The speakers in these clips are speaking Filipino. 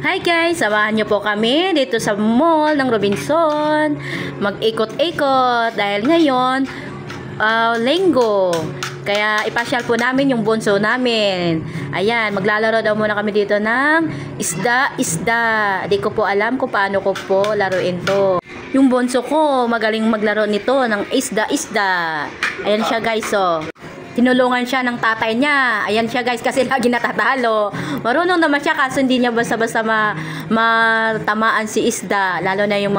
Hi guys, samahan niyo po kami dito sa mall ng Robinson. Mag-ikot-ikot dahil ngayon linggo. Kaya ipasyal po namin yung bunso namin. Ayan, maglalaro daw muna kami dito ng isda. Di ko po alam kung paano ko po laruin to. Yung bunso ko magaling maglaro nito ng isda. Ayan siya guys, oh. Tinulungan siya ng tatay niya. Ayan siya guys, kasi lagi natatalo. Marunong naman siya kaso hindi niya basta-basta matamaan si isda. Lalo na yung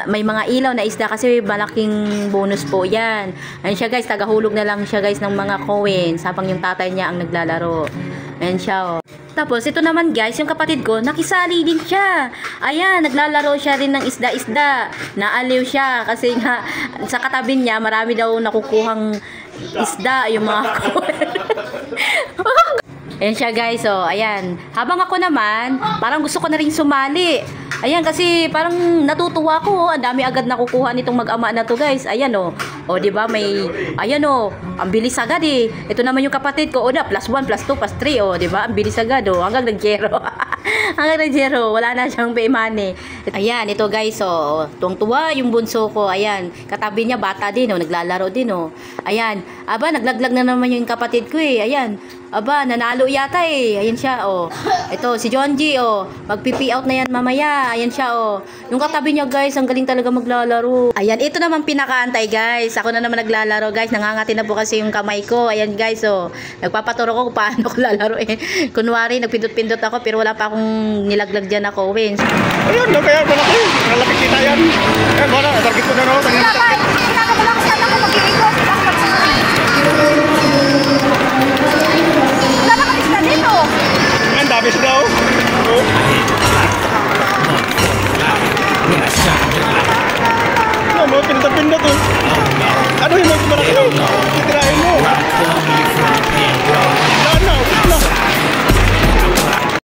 may mga ilaw na isda kasi malaking bonus po yan. Ayan siya guys, tagahulog na lang siya guys ng mga coins habang yung tatay niya ang naglalaro. Ayan siya, oh. Tapos ito naman guys, yung kapatid ko nakisali din siya. Ayan, naglalaro siya rin ng isda. Naaliw siya kasi nga sa katabi niya marami daw nakukuhang isda yung mga ayan siya guys, oh, ayan. Habang ako naman, parang gusto ko na rin sumali. Ayan, kasi parang natutuwa ko. Ang dami agad nakukuha nitong mag-ama na to guys. Ayan, oh. O, diba, ayan, oh. Ang bilis agad, eh. Ito naman yung kapatid ko. O, na, +1, +2, +3, oh. Diba, ang bilis agad, oh. Hanggang nag-zero. Hanggang nag-zero. Wala na siyang pay money. Ayan, ito guys, oh. Tuwang-tuwa yung bunso ko. Ayan, katabi niya, bata din, oh. Naglalaro din, oh. Ayan. Aba, naglaglag na naman yung kapatid ko, eh. Ayan. Aba, nanalo yata eh. Ayan siya, oh. Ito, si Jonji, oh. Mag-PP out na yan mamaya. Ayan siya, oh. Yung katabi niya, guys, ang galing talaga maglalaro. Ayan, ito naman pinakaantay, guys. Ako na naman naglalaro, guys. Nangangati na po kasi yung kamay ko. Ayan, guys, oh. Nagpapaturo ko kung paano ko lalaro, eh. Kunwari, nagpindot-pindot ako, pero wala pa akong nilaglag dyan na coins. Ayun, no, kaya malaki. Malaki kita yan. Ayan, wala. Target ko na, no. Kinakabalakan ako mag-iikot. Dito. Ang dami sila, oh. Ano, pinatapin na to.